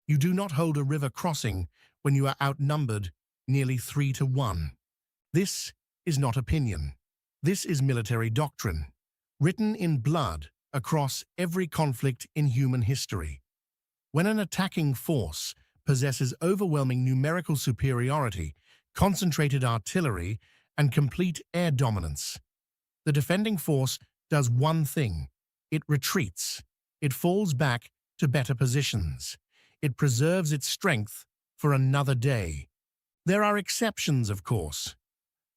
You do not hold a river crossing when you are outnumbered nearly 3-1. This is not opinion. This is military doctrine, written in blood across every conflict in human history. When an attacking force possesses overwhelming numerical superiority, concentrated artillery, and complete air dominance, the defending force does one thing: it retreats. It falls back to better positions. It preserves its strength for another day. There are exceptions, of course.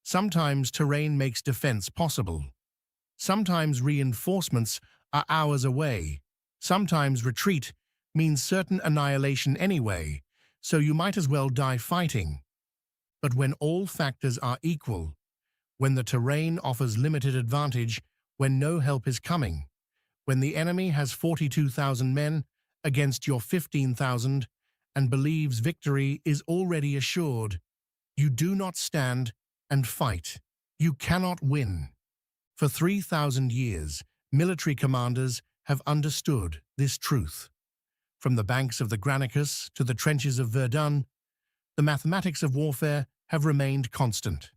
Sometimes terrain makes defense possible. Sometimes reinforcements are hours away. Sometimes retreat means certain annihilation anyway, so you might as well die fighting. But when all factors are equal, when the terrain offers limited advantage, when no help is coming, when the enemy has 42,000 men against your 15,000 and believes victory is already assured, you do not stand and fight. You cannot win. For 3,000 years, military commanders have understood this truth. From the banks of the Granicus to the trenches of Verdun, the mathematics of warfare have remained constant.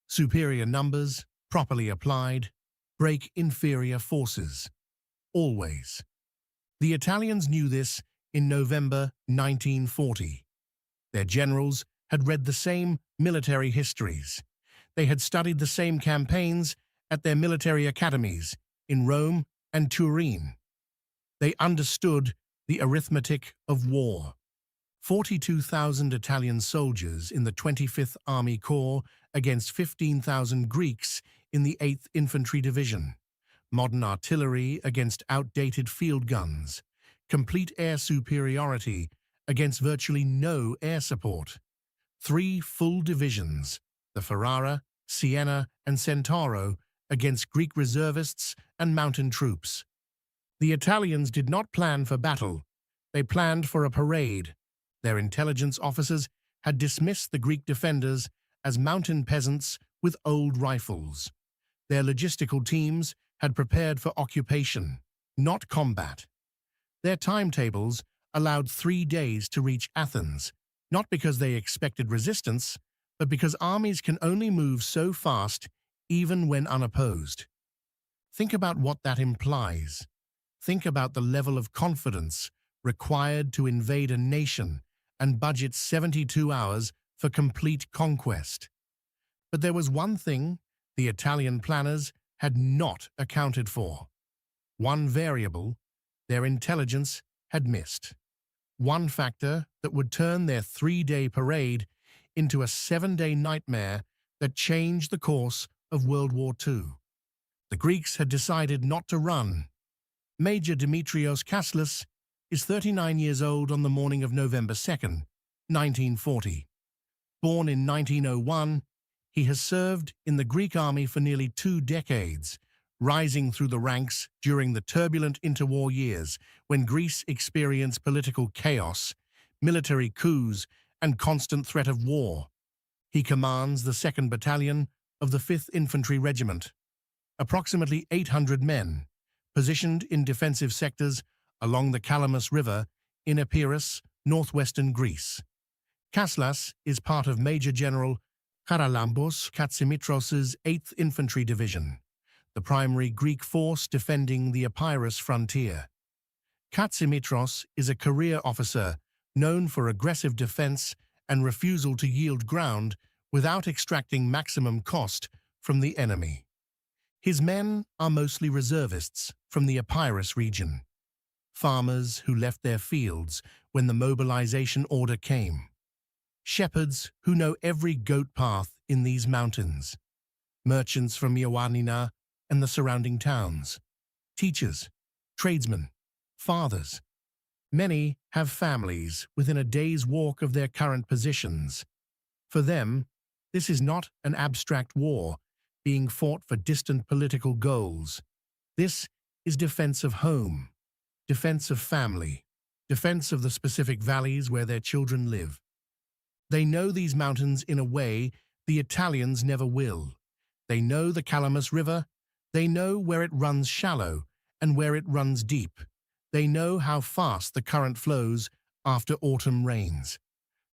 Superior numbers, properly applied, break inferior forces. Always. The Italians knew this in November 1940. Their generals had read the same military histories. They had studied the same campaigns at their military academies in Rome and Turin. They understood the arithmetic of war. 42,000 Italian soldiers in the 25th Army Corps against 15,000 Greeks in the 8th Infantry Division. Modern artillery against outdated field guns. Complete air superiority against virtually no air support. 3 full divisions, the Ferrara, Siena, and Centauro, against Greek reservists and mountain troops. The Italians did not plan for battle. They planned for a parade. Their intelligence officers had dismissed the Greek defenders as mountain peasants with old rifles. Their logistical teams had prepared for occupation, not combat. Their timetables allowed 3 days to reach Athens, not because they expected resistance, but because armies can only move so fast even when unopposed. Think about what that implies. Think about the level of confidence required to invade a nation and budget 72 hours for complete conquest. But there was one thing the Italian planners had not accounted for. One variable their intelligence had missed. One factor that would turn their 3-day parade into a 7-day nightmare that changed the course of World War II. The Greeks had decided not to run. Major Dimitrios Kaslas is 39 years old on the morning of November 2nd, 1940. Born in 1901, he has served in the Greek army for nearly 2 decades, rising through the ranks during the turbulent interwar years when Greece experienced political chaos, military coups, and constant threat of war. He commands the 2nd Battalion of the 5th Infantry Regiment, approximately 800 men, positioned in defensive sectors along the Kalamis River in Epirus, northwestern Greece. Kaslas is part of Major General Charalambos Katsimitros' 8th Infantry Division, the primary Greek force defending the Epirus frontier. Katsimitros is a career officer known for aggressive defense and refusal to yield ground without extracting maximum cost from the enemy. His men are mostly reservists from the Epirus region, farmers who left their fields when the mobilization order came, shepherds who know every goat path in these mountains, merchants from Ioannina and the surrounding towns, teachers, tradesmen, fathers. Many have families within a day's walk of their current positions. For them, this is not an abstract war being fought for distant political goals. This is defense of home, defense of family, defense of the specific valleys where their children live. They know these mountains in a way the Italians never will. They know the Kalamis River. They know where it runs shallow and where it runs deep. They know how fast the current flows after autumn rains.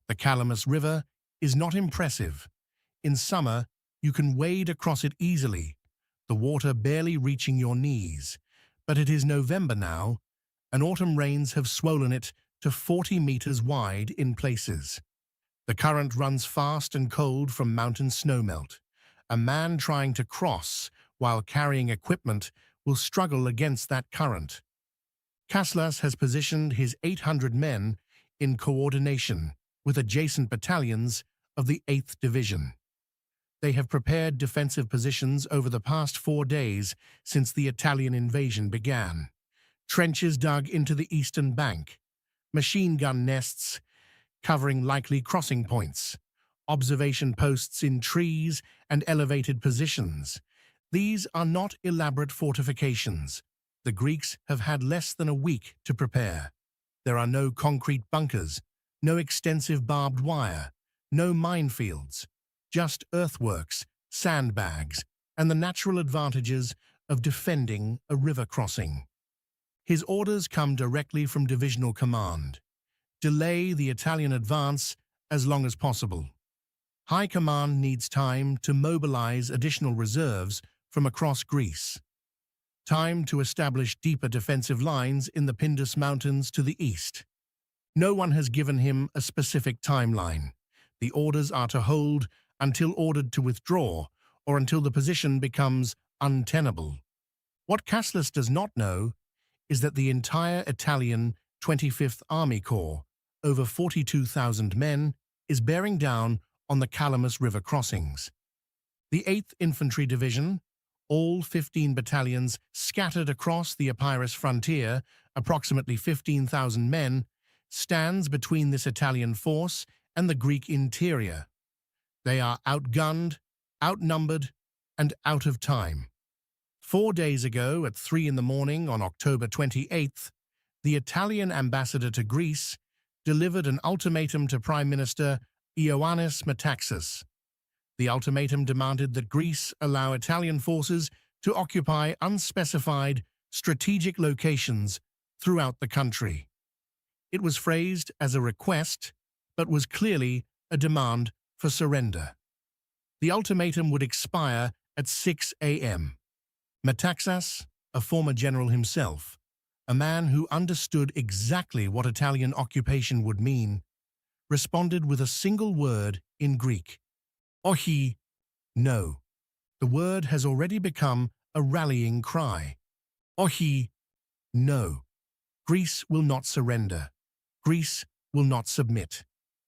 The Calamus River is not impressive. In summer, you can wade across it easily, the water barely reaching your knees. But it is November now, and autumn rains have swollen it to 40 meters wide in places. The current runs fast and cold from mountain snowmelt. A man trying to cross while carrying equipment will struggle against that current. Caslas has positioned his 800 men in coordination with adjacent battalions of the 8th Division. They have prepared defensive positions over the past 4 days since the Italian invasion began. Trenches dug into the eastern bank, machine gun nests covering likely crossing points, observation posts in trees and elevated positions. These are not elaborate fortifications. The Greeks have had less than a week to prepare. There are no concrete bunkers, no extensive barbed wire, no minefields, just earthworks, sandbags, and the natural advantages of defending a river crossing. His orders come directly from divisional command. Delay the Italian advance as long as possible. High command needs time to mobilize additional reserves from across Greece. Time to establish deeper defensive lines in the Pindus Mountains to the east. No one has given him a specific timeline. The orders are to hold until ordered to withdraw, or until the position becomes untenable. What Caslas does not know is that the entire Italian 25th Army Corps, over 42,000 men, is bearing down on the Calamus River crossings. The 8th Infantry Division, all 15 battalions scattered across the Epirus frontier, approximately 15,000 men, stands between this Italian force and the Greek interior. They are outgunned, outnumbered, and out of time. 4 days ago, at 3 in the morning on October 28th, the Italian ambassador to Greece delivered an ultimatum to Prime Minister Ioannis Metaxas. The ultimatum demanded that Greece allow Italian forces to occupy unspecified strategic locations throughout the country. It was phrased as a request, but was clearly a demand for surrender. The ultimatum would expire at 6 a.m. Metaxas, a former general himself, a man who understood exactly what Italian occupation would mean, responded with a single word in Greek. Ohi, no. The word has already become a rallying cry. Ohi, no. Greece will not surrender. Greece will not submit.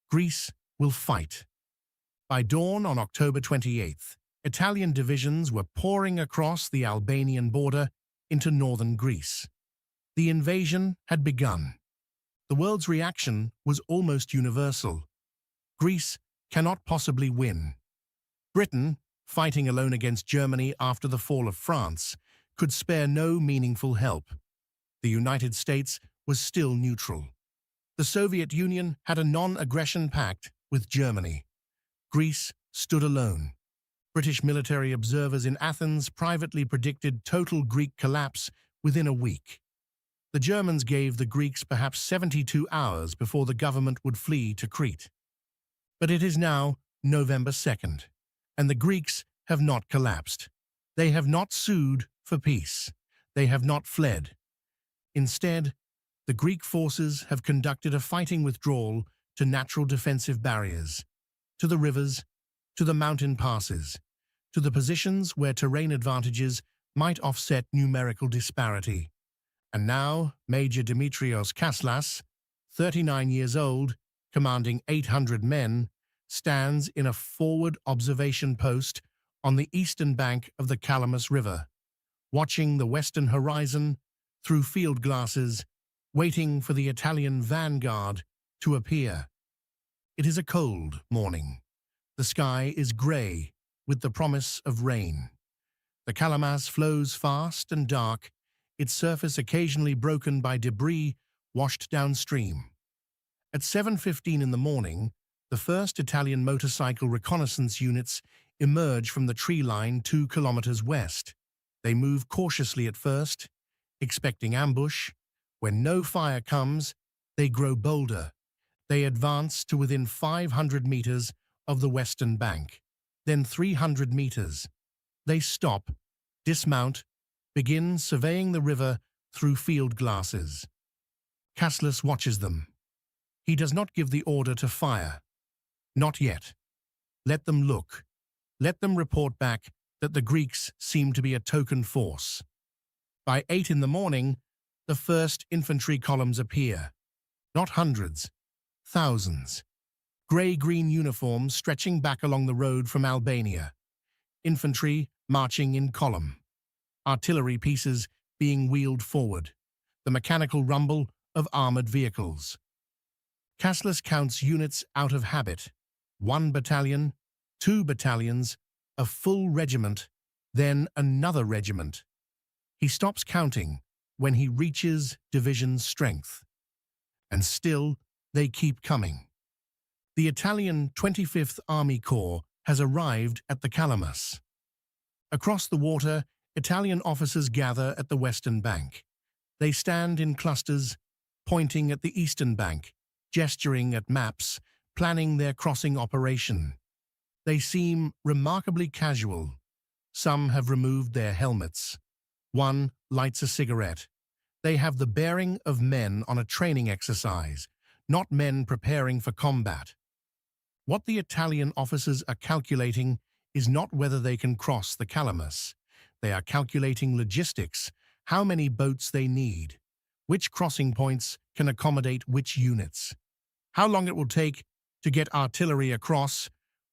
Greece will fight. By dawn on October 28th, Italian divisions were pouring across the Albanian border into northern Greece. The invasion had begun. The world's reaction was almost universal. Greece cannot possibly win. Britain, fighting alone against Germany after the fall of France, could spare no meaningful help. The United States was still neutral. The Soviet Union had a non-aggression pact with Germany. Greece stood alone. British military observers in Athens privately predicted total Greek collapse within a week. The Germans gave the Greeks perhaps 72 hours before the government would flee to Crete. But it is now November 2nd, and the Greeks have not collapsed. They have not sued for peace. They have not fled. Instead, the Greek forces have conducted a fighting withdrawal to natural defensive barriers, to the rivers, to the mountain passes, to the positions where terrain advantages might offset numerical disparity. And now, Major Dimitrios Kaslas, 39 years old, commanding 800 men, stands in a forward observation post on the eastern bank of the Calamus River, watching the western horizon through field glasses, waiting for the Italian vanguard to appear. It is a cold morning. The sky is grey, with the promise of rain. The Calamas flows fast and dark, its surface occasionally broken by debris washed downstream. At 7:15 in the morning, the first Italian motorcycle reconnaissance units emerge from the tree line 2 kilometers west. They move cautiously at first, expecting ambush. When no fire comes, they grow bolder, They advance to within 500 meters of the western bank. Then 300 meters. They stop, dismount, begin surveying the river through field glasses. Cassilus watches them. He does not give the order to fire. Not yet. Let them look. Let them report back that the Greeks seem to be a token force. By 8 in the morning, the first infantry columns appear. Not hundreds, thousands. Grey-green uniforms stretching back along the road from Albania. Infantry marching in column. Artillery pieces being wheeled forward. The mechanical rumble of armored vehicles. Cassilus counts units out of habit. 1 battalion, 2 battalions, a full regiment, then another regiment. He stops counting when he reaches division strength. And still, they keep coming. The Italian 25th Army Corps has arrived at the Calamus. Across the water, Italian officers gather at the western bank. They stand in clusters, pointing at the eastern bank, gesturing at maps, planning their crossing operation. They seem remarkably casual. Some have removed their helmets. One lights a cigarette. They have the bearing of men on a training exercise, not men preparing for combat. What the Italian officers are calculating is not whether they can cross the Calamus. They are calculating logistics, how many boats they need, which crossing points can accommodate which units, how long it will take to get artillery across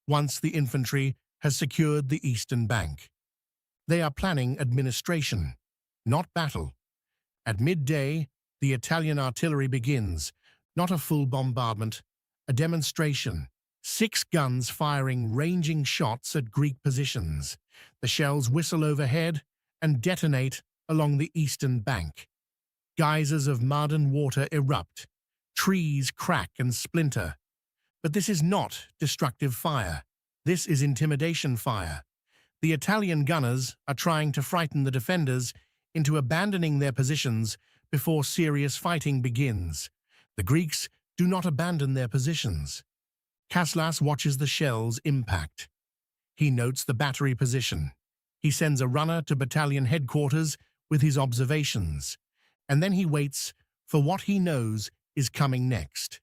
once the infantry has secured the eastern bank. They are planning administration, not battle. At midday, the Italian artillery begins, not a full bombardment, a demonstration. 6 guns firing ranging shots at Greek positions. The shells whistle overhead and detonate along the eastern bank. Geysers of mud and water erupt. Trees crack and splinter. But this is not destructive fire. This is intimidation fire. The Italian gunners are trying to frighten the defenders into abandoning their positions before serious fighting begins. The Greeks do not abandon their positions. Cassilus watches the shells impact. He notes the battery position. He sends a runner to battalion headquarters with his observations, and then he waits for what he knows is coming next.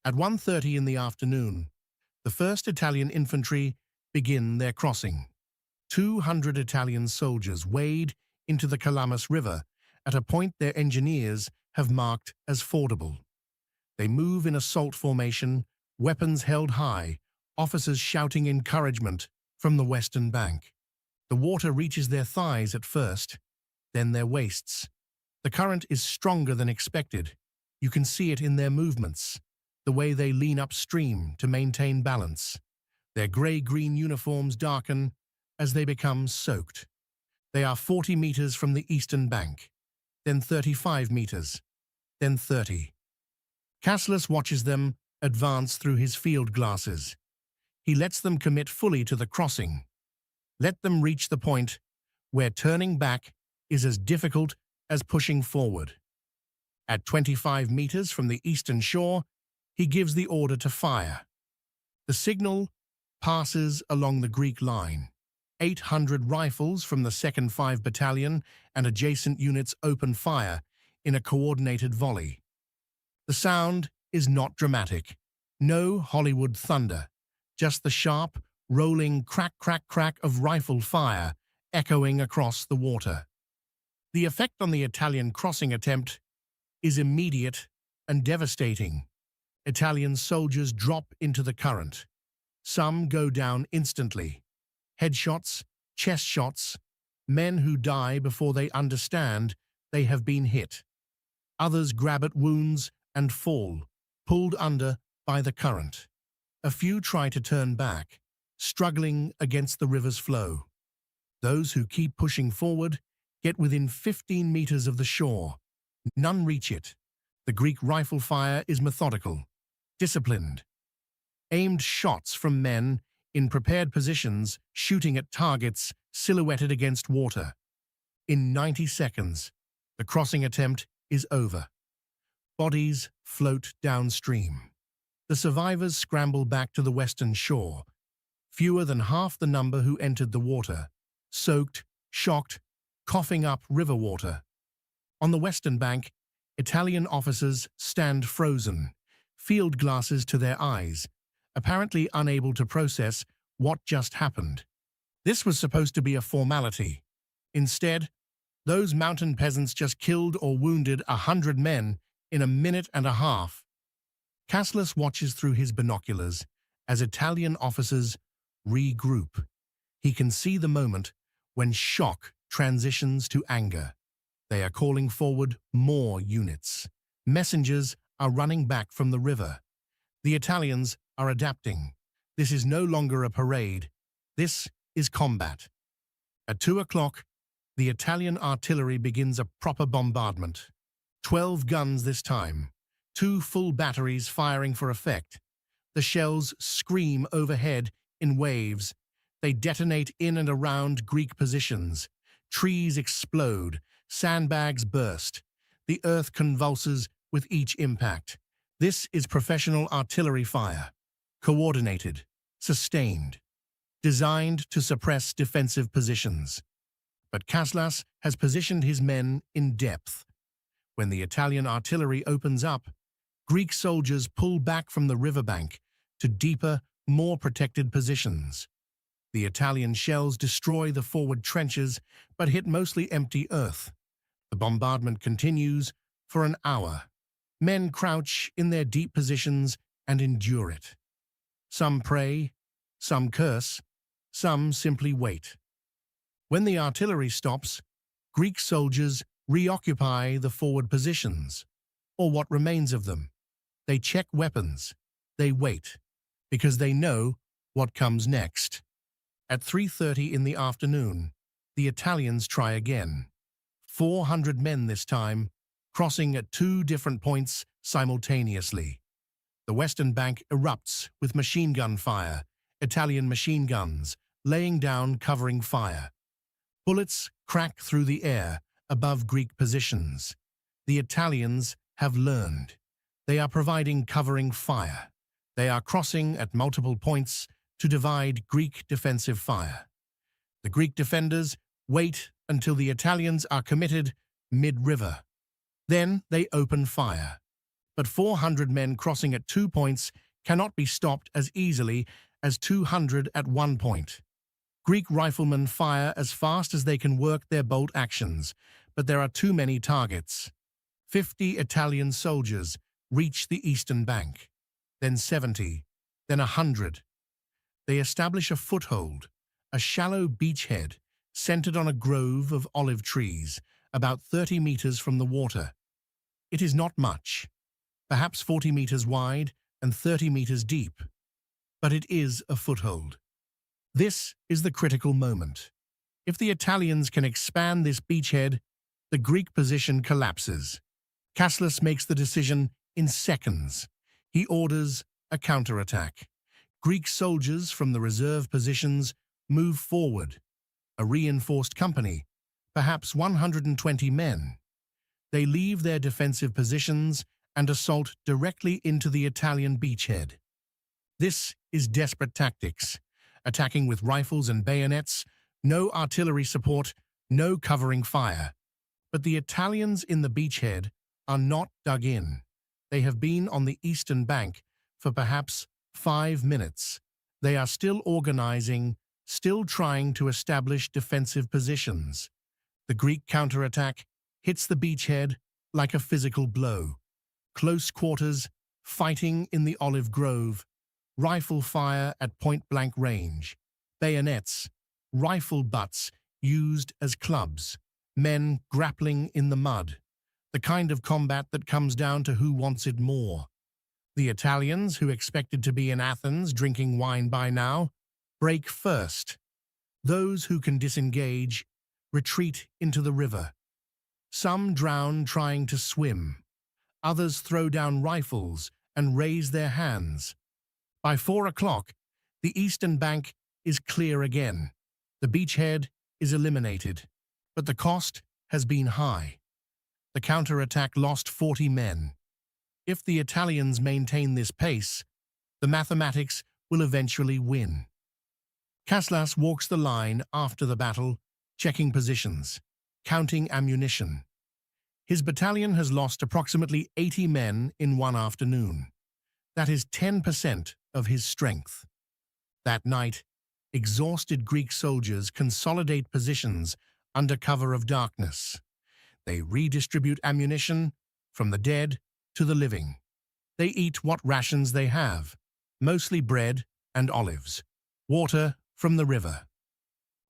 At 1:30 in the afternoon, the 1st Italian Infantry begin their crossing. 200 Italian soldiers wade into the Calamus River at a point their engineers have marked as fordable. They move in assault formation, weapons held high, officers shouting encouragement from the western bank. The water reaches their thighs at first, then their waists. The current is stronger than expected. You can see it in their movements, the way they lean upstream to maintain balance. Their grey-green uniforms darken as they become soaked. They are 40 meters from the eastern bank, then 35 meters, then 30. Cassilus watches them advance through his field glasses. He lets them commit fully to the crossing. Let them reach the point where turning back is as difficult as pushing forward. At 25 meters from the eastern shore, he gives the order to fire. The signal passes along the Greek line. 800 rifles from the 2nd 5 Battalion and adjacent units open fire in a coordinated volley. The sound is not dramatic. No Hollywood thunder. Just the sharp, rolling crack, crack, crack of rifle fire echoing across the water. The effect on the Italian crossing attempt is immediate and devastating. Italian soldiers drop into the current. Some go down instantly. Headshots, chest shots, men who die before they understand they have been hit. Others grab at wounds and fall, pulled under by the current. A few try to turn back, struggling against the river's flow. Those who keep pushing forward get within 15 meters of the shore. None reach it. The Greek rifle fire is methodical, disciplined. Aimed shots from men in prepared positions shooting at targets silhouetted against water. In 90 seconds, the crossing attempt is over. Bodies float downstream. The survivors scramble back to the western shore, fewer than half the number who entered the water, soaked, shocked, coughing up river water. On the western bank, Italian officers stand frozen, field glasses to their eyes, apparently unable to process what just happened. This was supposed to be a formality. Instead, those mountain peasants just killed or wounded 100 men in a minute and a half. Cassius watches through his binoculars as Italian officers regroup. He can see the moment when shock transitions to anger. They are calling forward more units. Messengers are running back from the river. The Italians are adapting. This is no longer a parade. This is combat. At 2 o'clock, the Italian artillery begins a proper bombardment. 12 guns this time, 2 full batteries firing for effect. The shells scream overhead in waves. They detonate in and around Greek positions. Trees explode, sandbags burst. The earth convulses with each impact. This is professional artillery fire. Coordinated, sustained, designed to suppress defensive positions. But Cassius has positioned his men in depth. When the Italian artillery opens up, Greek soldiers pull back from the riverbank to deeper, more protected positions. The Italian shells destroy the forward trenches, but hit mostly empty earth. The bombardment continues for an hour. Men crouch in their deep positions and endure it. Some pray, some curse, some simply wait. When the artillery stops, Greek soldiers reoccupy the forward positions, or what remains of them. They check weapons. They wait, because they know what comes next. At 3:30 in the afternoon, the Italians try again. 400 men this time, crossing at 2 different points simultaneously. The western bank erupts with machine gun fire, Italian machine guns laying down covering fire. Bullets crack through the air above Greek positions. The Italians have learned. They are providing covering fire. They are crossing at multiple points to divide Greek defensive fire. The Greek defenders wait until the Italians are committed mid-river. Then they open fire. But 400 men crossing at 2 points cannot be stopped as easily as 200 at 1 point. Greek riflemen fire as fast as they can work their bolt actions, but there are too many targets. 50 Italian soldiers reach the eastern bank, then 70, then 100. They establish a foothold, a shallow beachhead centered on a grove of olive trees, about 30 meters from the water. It is not much, perhaps 40 meters wide and 30 meters deep, but it is a foothold. This is the critical moment. If the Italians can expand this beachhead, the Greek position collapses. Cassius makes the decision in seconds. He orders a counterattack. Greek soldiers from the reserve positions move forward. A reinforced company, perhaps 120 men. They leave their defensive positions and assault directly into the Italian beachhead. This is desperate tactics, attacking with rifles and bayonets, no artillery support, no covering fire. But the Italians in the beachhead are not dug in. They have been on the eastern bank for perhaps 5 minutes. They are still organizing, still trying to establish defensive positions. The Greek counterattack hits the beachhead like a physical blow. Close quarters, fighting in the olive grove, rifle fire at point-blank range, bayonets, rifle butts used as clubs, men grappling in the mud, the kind of combat that comes down to who wants it more. The Italians, who expected to be in Athens drinking wine by now, break first. Those who can disengage retreat into the river. Some drown trying to swim. Others throw down rifles and raise their hands. By 4 o'clock, the eastern bank is clear again. The beachhead is eliminated, but the cost has been high. The counterattack lost 40 men. If the Italians maintain this pace, The mathematics will eventually win. Kaslas walks the line after the battle, checking positions, counting ammunition. His battalion has lost approximately 80 men in one afternoon. That is 10% of his strength. That night, exhausted Greek soldiers consolidate positions under cover of darkness. They redistribute ammunition from the dead to the living. They eat what rations they have, mostly bread and olives, water from the river.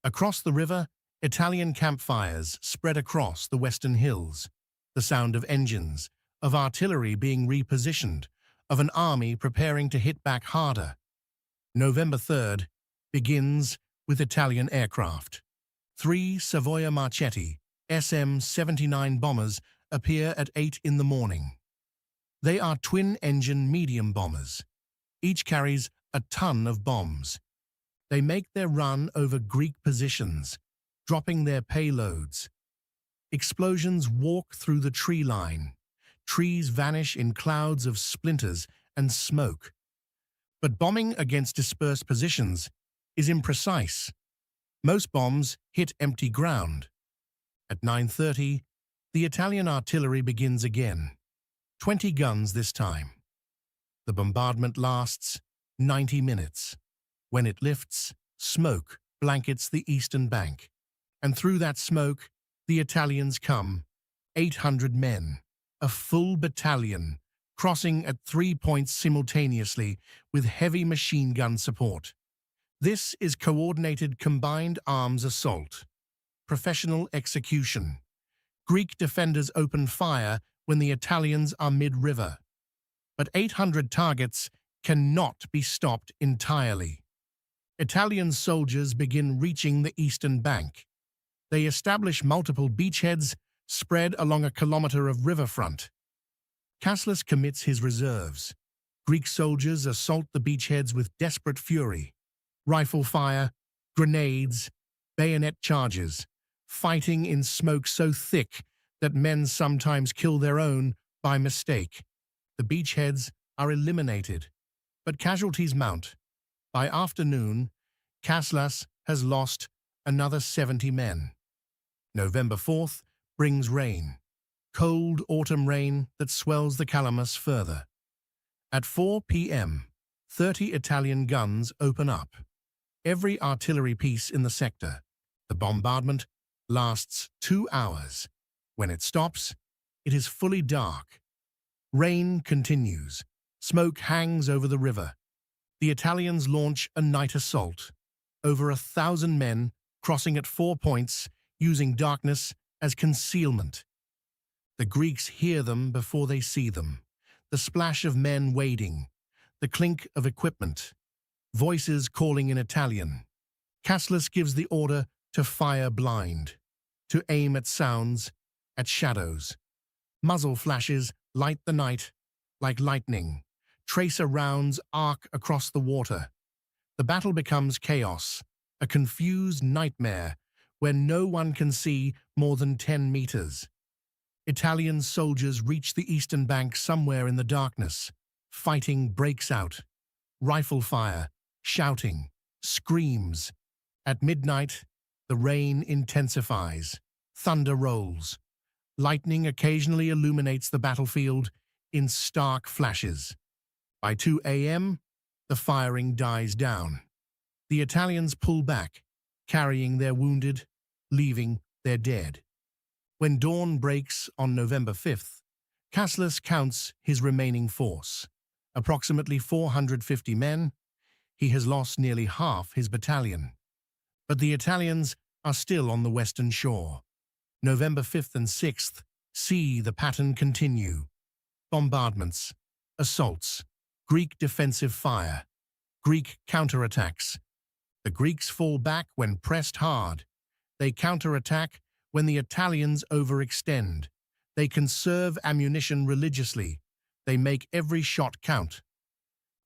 Across the river, Italian campfires spread across the western hills, the sound of engines, of artillery being repositioned, of an army preparing to hit back harder. November 3rd begins with Italian aircraft. 3 Savoia Marchetti SM-79 bombers appear at 8 in the morning. They are twin-engine medium bombers. Each carries a ton of bombs. They make their run over Greek positions, dropping their payloads. Explosions walk through the tree line. Trees vanish in clouds of splinters and smoke. But bombing against dispersed positions is imprecise. Most bombs hit empty ground. At 9:30, the Italian artillery begins again. 20 guns this time. The bombardment lasts 90 minutes. When it lifts, smoke blankets the eastern bank. And through that smoke, the Italians come. 800 men, a full battalion, crossing at 3 points simultaneously with heavy machine gun support. This is coordinated combined arms assault. Professional execution. Greek defenders open fire when the Italians are mid-river. But 800 targets cannot be stopped entirely. Italian soldiers begin reaching the eastern bank. They establish multiple beachheads spread along a kilometer of riverfront. Kaslas commits his reserves. Greek soldiers assault the beachheads with desperate fury. Rifle fire, grenades, bayonet charges, fighting in smoke so thick that men sometimes kill their own by mistake. The beachheads are eliminated, but casualties mount. By afternoon, Kaslas has lost another 70 men. November 4th brings rain, cold autumn rain that swells the calamus further. At 4 p.m., 30 Italian guns open up. Every artillery piece in the sector. The bombardment lasts 2 hours. When it stops, it is fully dark. Rain continues. Smoke hangs over the river. The Italians launch a night assault. Over 1,000 men crossing at 4 points, using darkness as concealment. The Greeks hear them before they see them. The splash of men wading, the clink of equipment, voices calling in Italian. Kaslas gives the order to fire blind, to aim at sounds, at shadows. Muzzle flashes light the night like lightning. Tracer rounds arc across the water. The battle becomes chaos, a confused nightmare where no one can see more than 10 meters. Italian soldiers reach the eastern bank somewhere in the darkness. Fighting breaks out. Rifle fire, shouting, screams. At midnight, the rain intensifies. Thunder rolls. Lightning occasionally illuminates the battlefield in stark flashes. By 2 a.m., the firing dies down. The Italians pull back, carrying their wounded, leaving their dead. When dawn breaks on November 5th, Kaslas counts his remaining force. Approximately 450 men. He has lost nearly half his battalion. But the Italians are still on the western shore. November 5th and 6th see the pattern continue. Bombardments, assaults, Greek defensive fire, Greek counterattacks. The Greeks fall back when pressed hard. They counterattack when the Italians overextend. They conserve ammunition religiously. They make every shot count.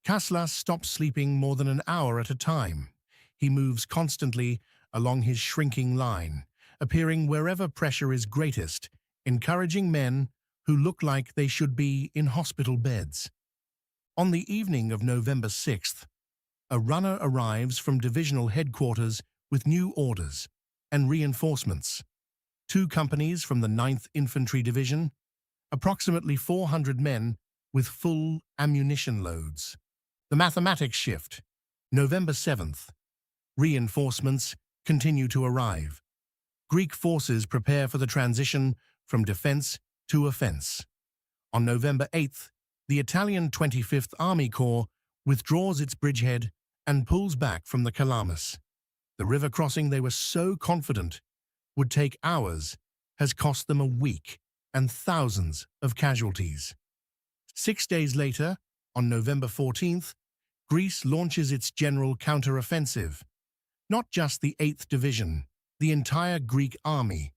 Kaslas stops sleeping more than an hour at a time. He moves constantly along his shrinking line, appearing wherever pressure is greatest, encouraging men who look like they should be in hospital beds. On the evening of November 6th, a runner arrives from divisional headquarters with new orders and reinforcements. Two companies from the 9th Infantry Division, approximately 400 men with full ammunition loads. The mathematics shift. November 7th. Reinforcements continue to arrive. Greek forces prepare for the transition from defense to offense. On November 8th, the Italian 25th Army Corps withdraws its bridgehead and pulls back from the Calamus. The river crossing they were so confident would take hours has cost them a week and thousands of casualties. 6 days later, on November 14th, Greece launches its general counter-offensive. Not just the 8th Division, the entire Greek army.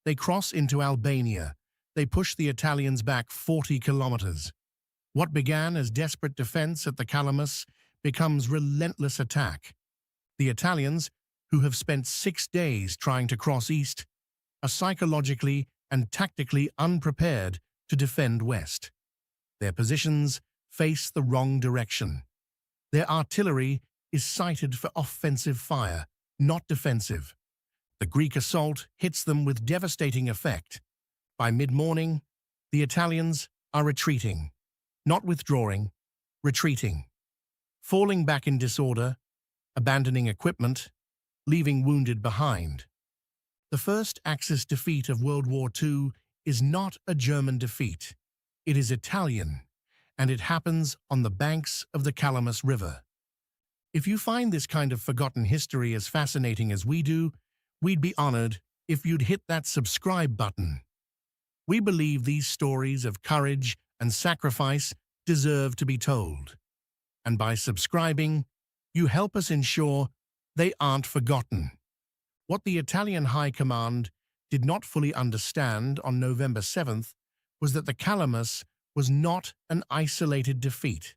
They cross into Albania. They push the Italians back 40 kilometers. What began as desperate defense at the Calamus becomes relentless attack. The Italians, who have spent 6 days trying to cross east, are psychologically and tactically unprepared to defend west. Their positions face the wrong direction. Their artillery is sighted for offensive fire, not defensive. The Greek assault hits them with devastating effect. By mid-morning, the Italians are retreating, not withdrawing, retreating, falling back in disorder, abandoning equipment, leaving wounded behind. The first Axis defeat of World War II is not a German defeat. It is Italian, and it happens on the banks of the Calamus River. If you find this kind of forgotten history as fascinating as we do, we'd be honored if you'd hit that subscribe button. We believe these stories of courage and sacrifice deserve to be told. And by subscribing, you help us ensure they aren't forgotten. What the Italian High Command did not fully understand on November 7th was that the Calamus was not an isolated defeat.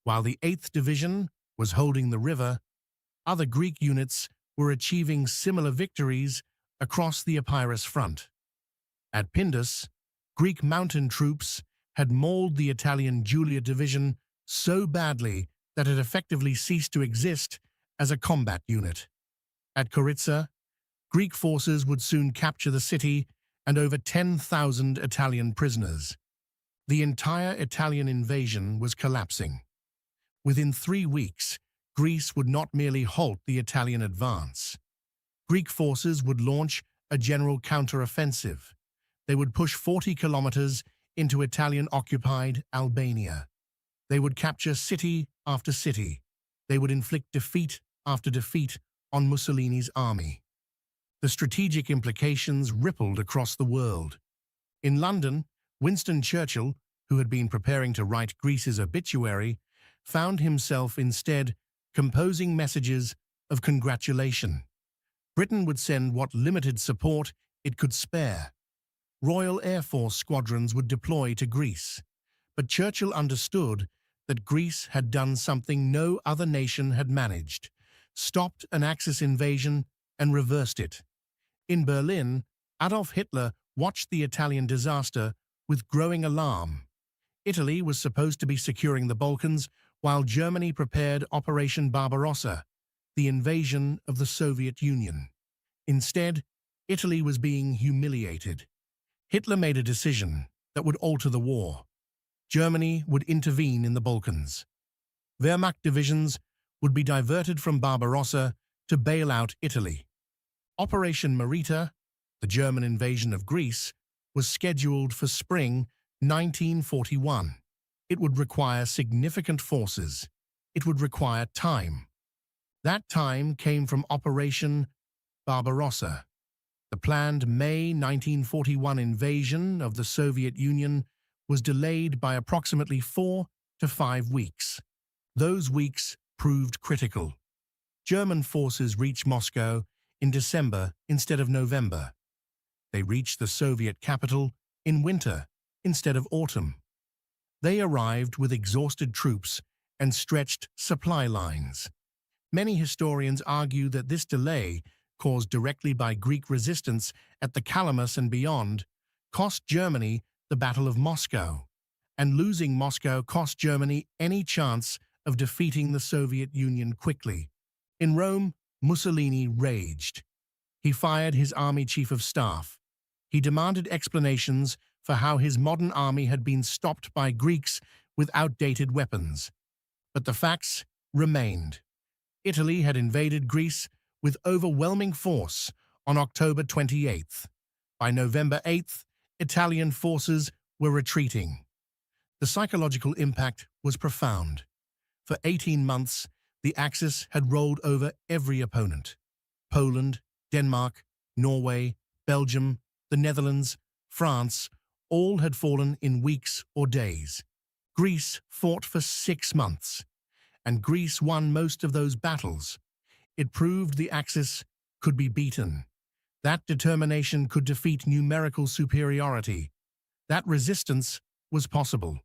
While the 8th Division was holding the river, other Greek units were achieving similar victories across the Epirus front. At Pindus, Greek mountain troops had mauled the Italian Julia Division so badly that it effectively ceased to exist as a combat unit. At Koritsa, Greek forces would soon capture the city and over 10,000 Italian prisoners. The entire Italian invasion was collapsing. Within 3 weeks, Greece would not merely halt the Italian advance. Greek forces would launch a general counter-offensive. They would push 40 kilometers into Italian-occupied Albania. They would capture city after city. They would inflict defeat after defeat on Mussolini's army. The strategic implications rippled across the world. In London, Winston Churchill, who had been preparing to write Greece's obituary, found himself instead composing messages of congratulation. Britain would send what limited support it could spare. Royal Air Force squadrons would deploy to Greece. But Churchill understood that Greece had done something no other nation had managed, stopped an Axis invasion and reversed it. In Berlin, Adolf Hitler watched the Italian disaster with growing alarm. Italy was supposed to be securing the Balkans while Germany prepared Operation Barbarossa, the invasion of the Soviet Union. Instead, Italy was being humiliated. Hitler made a decision that would alter the war. Germany would intervene in the Balkans. Wehrmacht divisions would be diverted from Barbarossa to bail out Italy. Operation Marita, the German invasion of Greece, was scheduled for spring 1941. It would require significant forces. It would require time. That time came from Operation Barbarossa. The planned May 1941 invasion of the Soviet Union was delayed by approximately 4 to 5 weeks. Those weeks proved critical. German forces reached Moscow in December instead of November. They reached the Soviet capital in winter instead of autumn. They arrived with exhausted troops and stretched supply lines. Many historians argue that this delay, caused directly by Greek resistance at the Calamus and beyond, cost Germany the Battle of Moscow and losing Moscow cost Germany any chance of defeating the Soviet Union quickly. In Rome, Mussolini raged. He fired his army chief of staff. He demanded explanations for how his modern army had been stopped by Greeks with outdated weapons. But the facts remained. Italy had invaded Greece with overwhelming force on October 28th. By November 8th, Italian forces were retreating. The psychological impact was profound. For 18 months, the Axis had rolled over every opponent. Poland, Denmark, Norway, Belgium, the Netherlands, France, all had fallen in weeks or days. Greece fought for 6 months, and Greece won most of those battles. It proved the Axis could be beaten. That determination could defeat numerical superiority. That resistance was possible.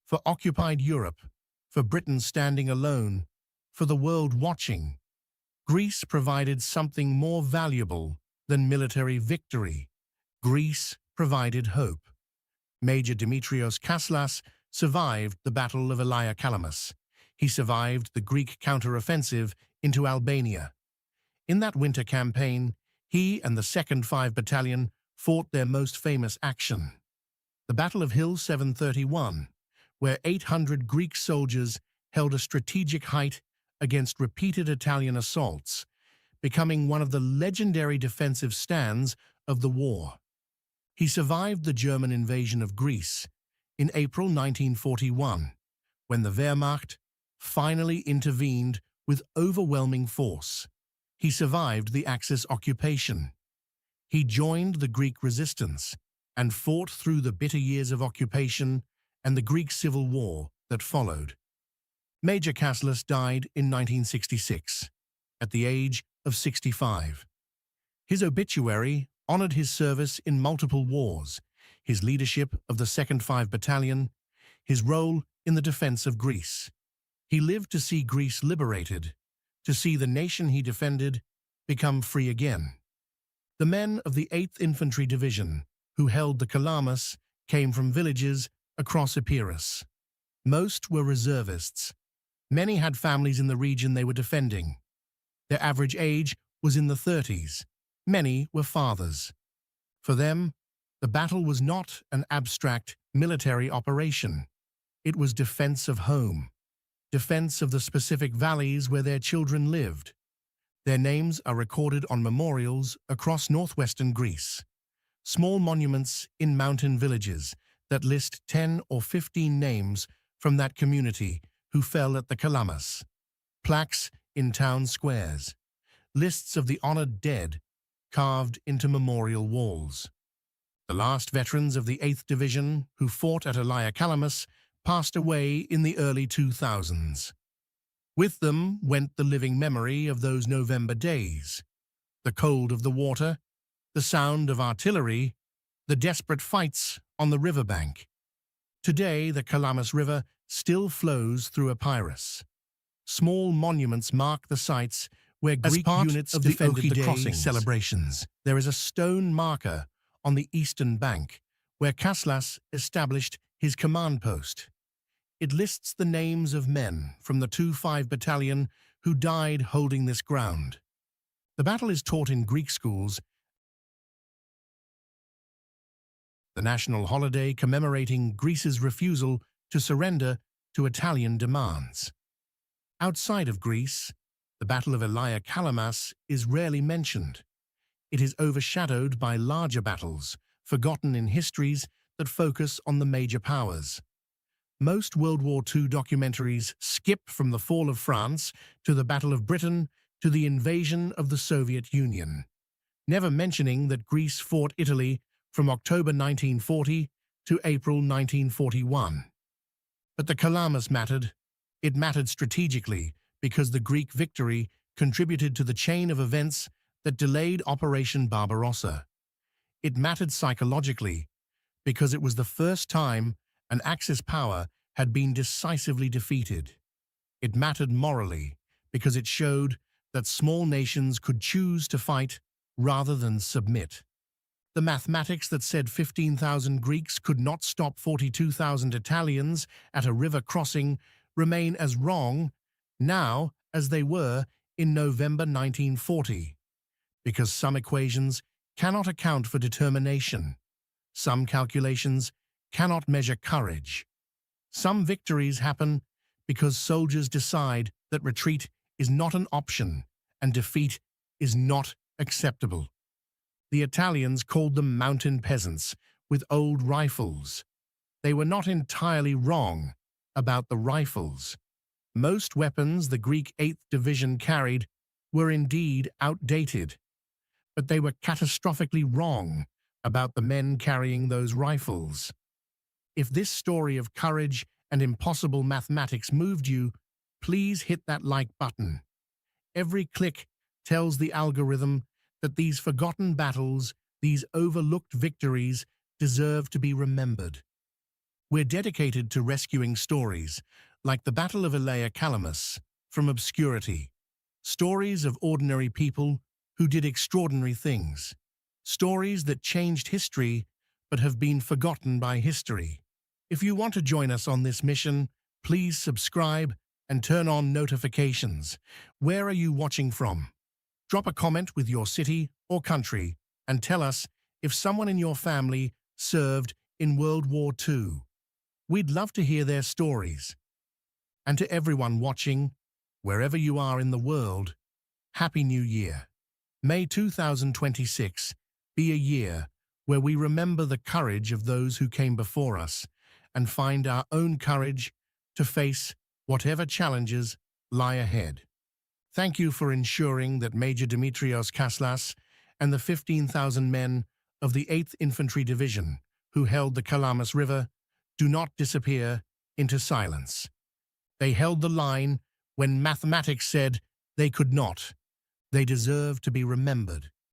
For occupied Europe, for Britain standing alone, for the world watching, Greece provided something more valuable than military victory. Greece provided hope. Major Dimitrios Kaslas survived the Battle of Elaia Kalamas. He survived the Greek counter-offensive into Albania. In that winter campaign, he and the 2nd 5 Battalion fought their most famous action, the Battle of Hill 731, where 800 Greek soldiers held a strategic height against repeated Italian assaults, becoming one of the legendary defensive stands of the war. He survived the German invasion of Greece in April 1941, when the Wehrmacht finally intervened with overwhelming force. He survived the Axis occupation. He joined the Greek resistance and fought through the bitter years of occupation and the Greek Civil War that followed. Major Kaslas died in 1966, at the age of 65. His obituary honored his service in multiple wars, his leadership of the 2nd 5 Battalion, his role in the defense of Greece. He lived to see Greece liberated, to see the nation he defended become free again. The men of the 8th Infantry Division, who held the Kalamas, came from villages across Epirus. Most were reservists. Many had families in the region they were defending. Their average age was in the 30s. Many were fathers. For them, the battle was not an abstract military operation. It was defense of home, defense of the specific valleys where their children lived. Their names are recorded on memorials across northwestern Greece, small monuments in mountain villages that list 10 or 15 names from that community who fell at the Kalamas, plaques in town squares, lists of the honored dead carved into memorial walls. The last veterans of the 8th Division who fought at Elaia Kalamas passed away in the early 2000s. With them went the living memory of those November days, the cold of the water, the sound of artillery, the desperate fights on the riverbank. Today, the Kalamas River still flows through Epirus. Small monuments mark the sites where Greek units defended the crossing celebrations. There is a stone marker on the eastern bank where Kaslas established his command post. It lists the names of men from the 2-5 Battalion who died holding this ground. The battle is taught in Greek schools, the national holiday commemorating Greece's refusal to surrender to Italian demands. Outside of Greece, the Battle of Elaia Kalamas is rarely mentioned. It is overshadowed by larger battles, forgotten in histories that focus on the major powers. Most World War II documentaries skip from the fall of France to the Battle of Britain to the invasion of the Soviet Union, never mentioning that Greece fought Italy from October 1940 to April 1941. But the Kalamas mattered. It mattered strategically because the Greek victory contributed to the chain of events that delayed Operation Barbarossa. It mattered psychologically because it was the first time an Axis power had been decisively defeated. It mattered morally because it showed that small nations could choose to fight rather than submit. The mathematics that said 15,000 Greeks could not stop 42,000 Italians at a river crossing remain as wrong now as they were in November 1940, because some equations cannot account for determination. Some calculations cannot measure courage. Some victories happen because soldiers decide that retreat is not an option and defeat is not acceptable. The Italians called them mountain peasants with old rifles. They were not entirely wrong about the rifles. Most weapons the Greek 8th Division carried were indeed outdated, but they were catastrophically wrong about the men carrying those rifles. If this story of courage and impossible mathematics moved you, please hit that like button. Every click tells the algorithm that these forgotten battles, these overlooked victories, deserve to be remembered. We're dedicated to rescuing stories like the Battle of Elea Calamus from obscurity, stories of ordinary people who did extraordinary things, stories that changed history but have been forgotten by history. If you want to join us on this mission, please subscribe and turn on notifications. Where are you watching from? Drop a comment with your city or country and tell us if someone in your family served in World War II. We'd love to hear their stories. And to everyone watching, wherever you are in the world, Happy New Year. May 2026 be a year where we remember the courage of those who came before us and find our own courage to face whatever challenges lie ahead. Thank you for ensuring that Major Dimitrios Kaslas and the 15,000 men of the 8th Infantry Division who held the Calamus River do not disappear into silence. They held the line when mathematics said they could not. They deserve to be remembered.